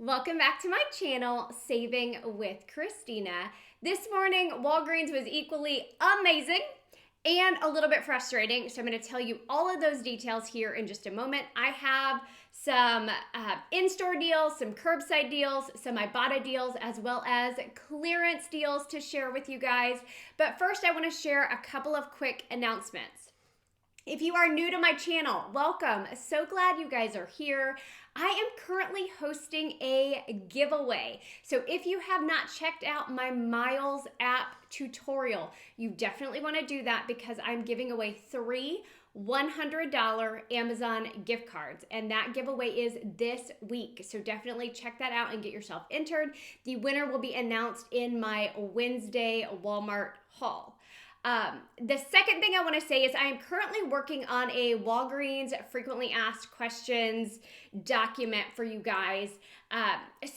Welcome back to my channel, Saving with Christina. This morning, Walgreens was equally amazing and a little bit frustrating, so I'm going to tell you all of those details here in just a moment. I have some in-store deals, some curbside deals, some ibotta deals, as well as clearance deals to share with you guys. But first, I want to share a couple of quick announcements. If you are new to my channel, welcome. So glad you guys are here. I am currently hosting a giveaway. So if you have not checked out my Miles app tutorial, you definitely want to do that because I'm giving away 3 $100 Amazon gift cards, and that giveaway is this week. So definitely check that out and get yourself entered. The winner will be announced in my Wednesday Walmart haul. The second thing I want to say is I am currently working on a Walgreens frequently asked questions document for you guys.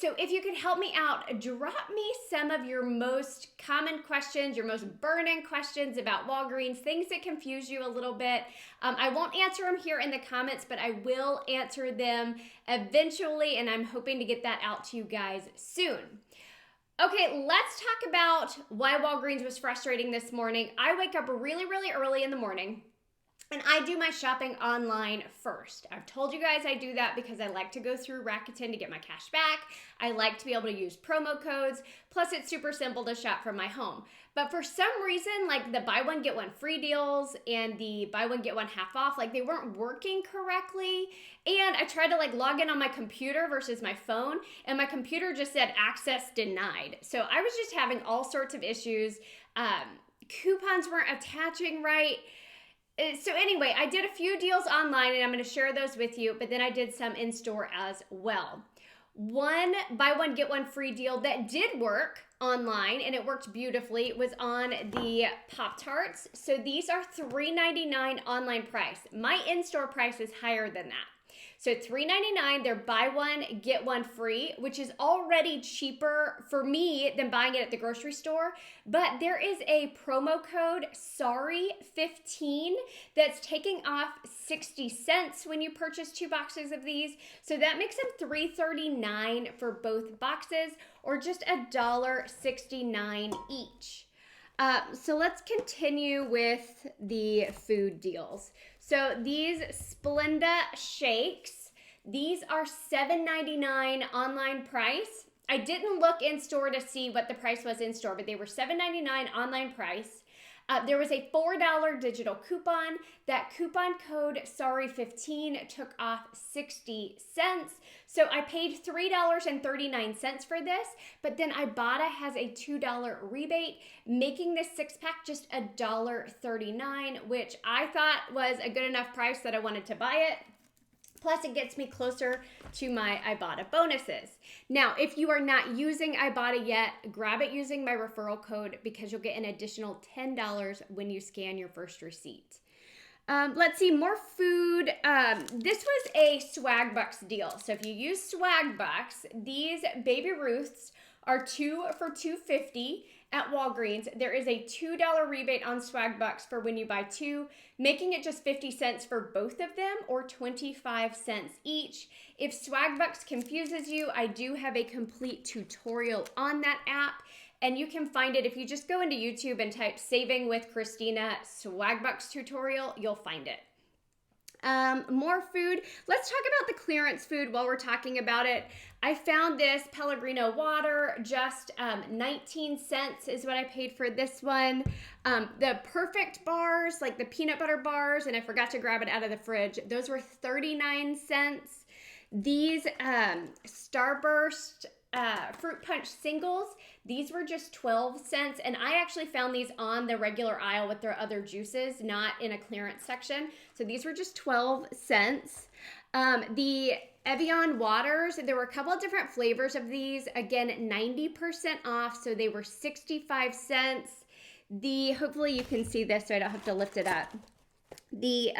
So if you could help me out, drop me some of your most common questions, your most burning questions about Walgreens, things that confuse you a little bit. I won't answer them here in the comments, but I will answer them eventually, and I'm hoping to get that out to you guys soon. Okay, let's talk about why Walgreens was frustrating this morning. I wake up really early in the morning and I do my shopping online first. I've told you guys I do that because I like to go through Rakuten to get my cash back. I like to be able to use promo codes. Plus, it's super simple to shop from my home. But for some reason, like the buy one, get one free deals and the buy one, get one half off, like they weren't working correctly. And I tried to log in on my computer versus my phone, and my computer just said access denied. So I was just having all sorts of issues. Coupons weren't attaching right. So anyway, I did a few deals online, and I'm going to share those with you, but then I did some in store as well. One buy one, get one free deal that did work online, and it worked beautifully, was on the Pop-Tarts. So these are $3.99 online price. My in-store price is higher than that. So $3.99, they're buy one, get one free, which is already cheaper for me than buying it at the grocery store. But there is a promo code, SORRY15, that's taking off 60 cents when you purchase 2 boxes of these. So that makes them $3.39 for both boxes, or just $1.69 each. So let's continue with the food deals. So these Splenda shakes, these are $7.99 online price. I didn't look in store to see what the price was in store, but they were $7.99 online price. There was a $4 digital coupon. That coupon code, SORRY15, took off 60 cents. So I paid $3.39 for this, but then Ibotta has a $2 rebate, making this 6-pack just $1.39, which I thought was a good enough price that I wanted to buy it. Plus, it gets me closer to my Ibotta bonuses. Now, if you are not using Ibotta yet, grab it using my referral code because you'll get an additional $10 when you scan your first receipt. Let's see, more food. This was a Swag Bucks deal. So if you use Swag Bucks, these Baby Ruths are 2 for $2.50 at Walgreens. There is a $2 rebate on Swag Bucks for when you buy 2, making it just 50 cents for both of them, or 25 cents each. If Swag Bucks confuses you, I do have a complete tutorial on that app, and you can find it if you just go into YouTube and type Saving with Christina Swag Bucks tutorial, you'll find it. More food. Let's talk about the clearance food while we're talking about it. I found this Pellegrino water, just 19 cents is what I paid for this one. The Perfect bars, like the peanut butter bars, and I forgot to grab it out of the fridge, those were 39 cents. These Starburst fruit punch singles, these were just 12 cents, and I actually found these on the regular aisle with their other juices, not in a clearance section. So these were just 12 cents. The Evian waters, there were a couple of different flavors of these, again 90% off, so they were 65 cents. Hopefully you can see this so I don't have to lift it up. The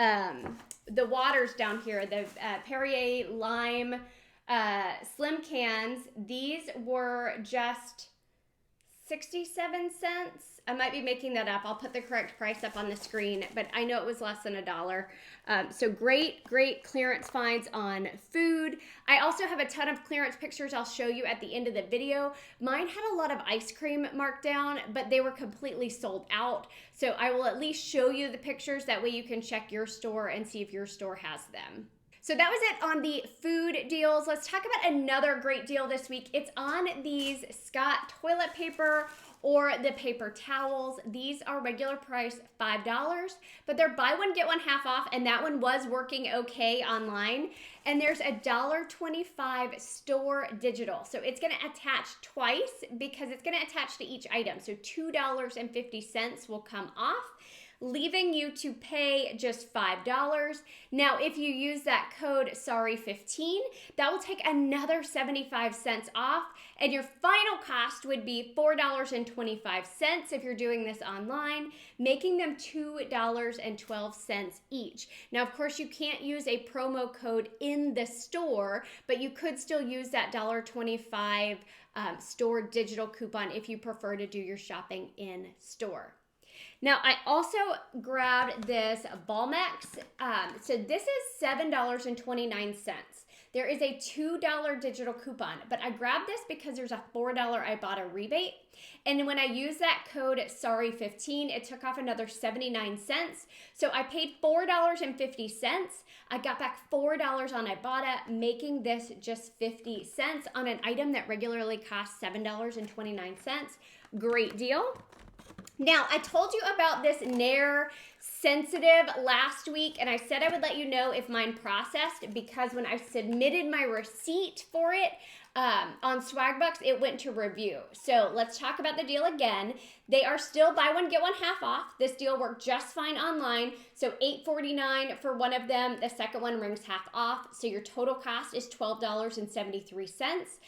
waters down here, the Perrier lime slim cans, these were just 67 cents. I might be making that up. I'll put the correct price up on the screen, but I know it was less than $1. So great clearance finds on food. I also have a ton of clearance pictures I'll show you at the end of the video. Mine had a lot of ice cream marked down, but they were completely sold out. So I will at least show you the pictures. That way you can check your store and see if your store has them. So that was it on the food deals. Let's talk about another great deal this week. It's on these Scott toilet paper or the paper towels. These are regular price $5, but they're buy one, get one half off, and that one was working okay online. And there's $1.25 store digital. So it's gonna attach twice because it's gonna attach to each item. So $2.50 will come off, leaving you to pay just $5. Now, if you use that code SORRY15, that will take another 75 cents off, and your final cost would be $4.25 if you're doing this online, making them $2.12 each. Now, of course, you can't use a promo code in the store, but you could still use that $1.25 store digital coupon if you prefer to do your shopping in store. Now, I also grabbed this Balmex. So this is $7.29. There is a $2 digital coupon, but I grabbed this because there's a $4 Ibotta rebate. And when I used that code SORRY15, it took off another 79 cents. So I paid $4.50. I got back $4 on Ibotta, making this just 50 cents on an item that regularly costs $7.29. Great deal. Now, I told you about this Nair Sensitive last week, and I said I would let you know if mine processed because when I submitted my receipt for it on Swagbucks, it went to review. So let's talk about the deal again. They are still buy one, get one half off. This deal worked just fine online. So $8.49 for one of them. The second one rings half off. So your total cost is $12.73.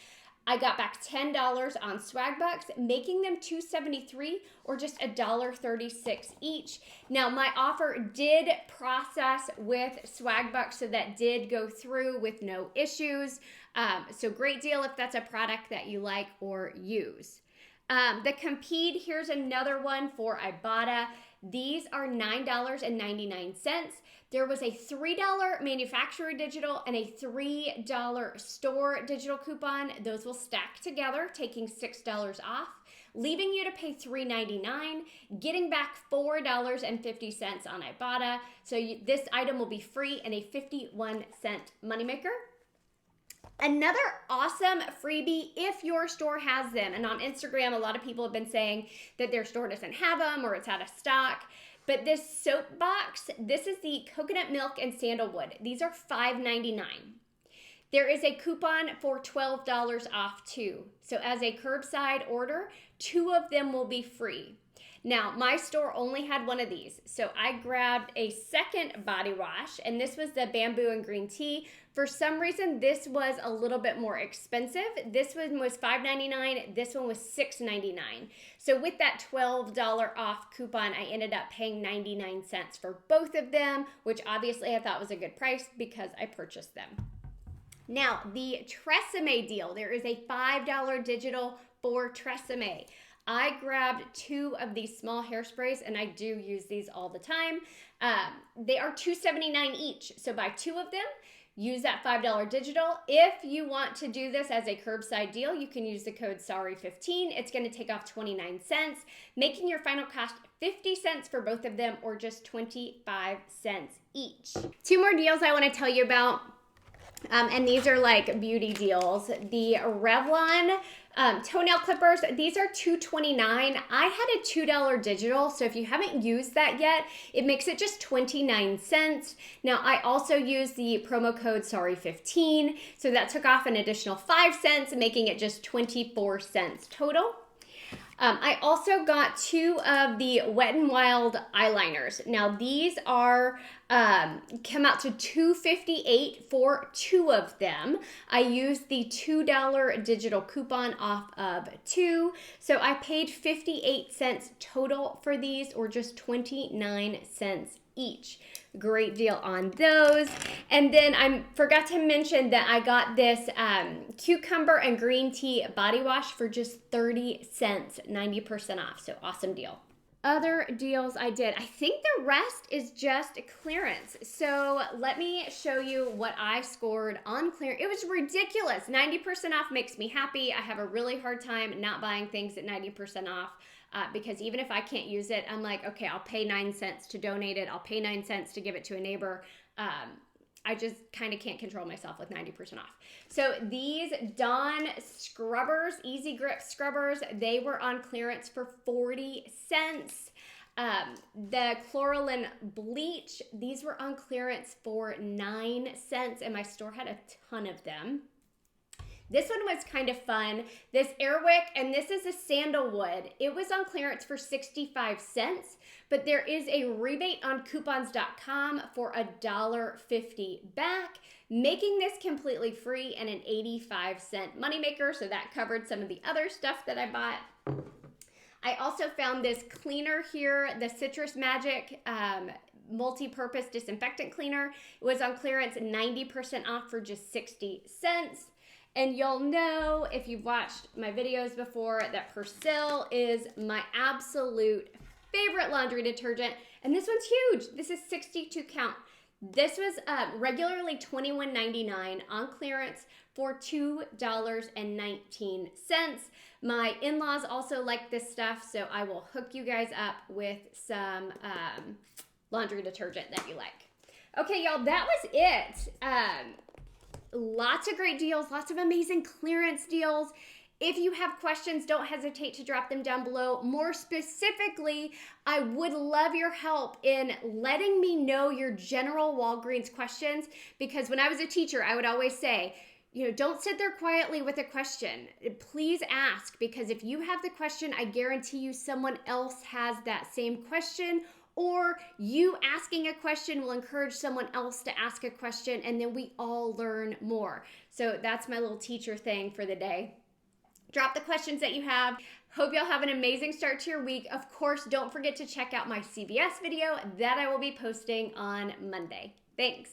I got back $10 on Swagbucks, making them $2.73 or just $1.36 each. Now, my offer did process with Swagbucks, so that did go through with no issues. So great deal if that's a product that you like or use. The Compede, here's another one for Ibotta. These are $9.99. There was a $3 manufacturer digital and a $3 store digital coupon. Those will stack together, taking $6 off, leaving you to pay $3.99, getting back $4.50 on Ibotta. So this item will be free and a 51-cent moneymaker. Another awesome freebie if your store has them. And on Instagram, a lot of people have been saying that their store doesn't have them or it's out of stock. But this soap box, this is the coconut milk and sandalwood. These are $5.99. There is a coupon for $12 off too. So as a curbside order, 2 of them will be free. Now, my store only had one of these, so I grabbed a second body wash, and this was the bamboo and green tea. For some reason, this was a little bit more expensive. This one was $5.99. This one was $6.99. So with that $12 off coupon, I ended up paying 99 cents for both of them, which obviously I thought was a good price because I purchased them. Now, the Tresemme deal. There is a $5 digital for Tresemme. I grabbed 2 of these small hairsprays, and I do use these all the time. They are $2.79 each. So buy 2 of them, use that $5 digital. If you want to do this as a curbside deal, you can use the code SORRY15. It's going to take off 29 cents, making your final cost 50 cents for both of them or just 25 cents each. 2 more deals I want to tell you about. And these are like beauty deals. The Revlon toenail clippers, these are $2.29. I had a $2 digital, so if you haven't used that yet, it makes it just 29 cents. Now, I also used the promo code SORRY15, so that took off an additional 5 cents, making it just 24 cents total. I also got 2 of the Wet n Wild eyeliners. Now these are come out to $2.58 for 2 of them. I used the $2 digital coupon off of 2, so I paid 58 cents total for these, or just 29 cents each. Great deal on those. And then I forgot to mention that I got this cucumber and green tea body wash for just 30 cents, 90% off. So awesome deal. Other deals I did, I think the rest is just clearance. So let me show you what I scored on clearance. It was ridiculous. 90% off makes me happy. I have a really hard time not buying things at 90% off. Because even if I can't use it, I'm like, okay, I'll pay 9 cents to donate it. I'll pay 9 cents to give it to a neighbor. I just kind of can't control myself with 90% off. So these Dawn scrubbers, Easy Grip scrubbers, they were on clearance for 40 cents. The Chloralin bleach, these were on clearance for 9 cents, and my store had a ton of them. This one was kind of fun. This Airwick, and this is a sandalwood. It was on clearance for 65 cents, but there is a rebate on coupons.com for $1.50 back, making this completely free and an 85-cent moneymaker, so that covered some of the other stuff that I bought. I also found this cleaner here, the Citrus Magic multi-purpose disinfectant cleaner. It was on clearance 90% off for just 60 cents. And you'll know, if you've watched my videos before, that Persil is my absolute favorite laundry detergent. And this one's huge. This is 62 count. This was regularly $21.99 on clearance for $2.19. My in-laws also like this stuff, so I will hook you guys up with some laundry detergent that you like. Okay, y'all, that was it. Lots of great deals, lots of amazing clearance deals. If you have questions, don't hesitate to drop them down below. More specifically, I would love your help in letting me know your general Walgreens questions, because when I was a teacher, I would always say, don't sit there quietly with a question. Please ask, because if you have the question, I guarantee you someone else has that same question, or you asking a question will encourage someone else to ask a question, and then we all learn more. So that's my little teacher thing for the day. Drop the questions that you have. Hope y'all have an amazing start to your week. Of course, don't forget to check out my CVS video that I will be posting on Monday. Thanks.